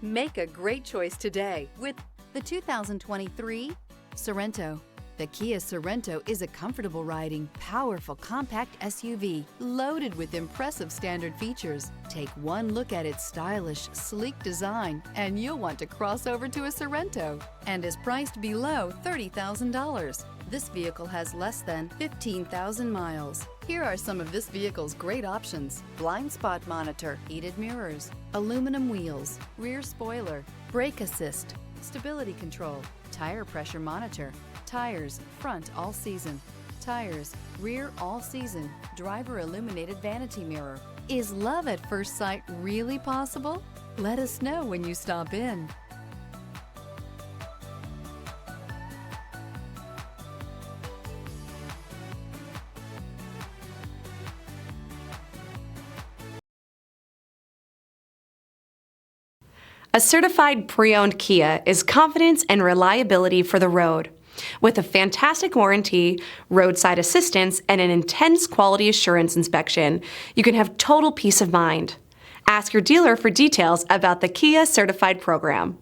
Make a great choice today with the 2023 Sorento. The Kia Sorento is a comfortable riding, powerful compact SUV loaded with impressive standard features. Take one look at its stylish, sleek design and you'll want to cross over to a Sorento, and is priced below $30,000. This vehicle has less than 15,000 miles. Here are some of this vehicle's great options: blind spot monitor, heated mirrors, aluminum wheels, rear spoiler, brake assist, stability control, tire pressure monitor, tires front all season, tires rear all season, driver illuminated vanity mirror. Is love at first sight really possible? Let us know when you stop in. A certified pre-owned Kia is confidence and reliability for the road. With a fantastic warranty, roadside assistance, and an intense quality assurance inspection, you can have total peace of mind. Ask your dealer for details about the Kia Certified program.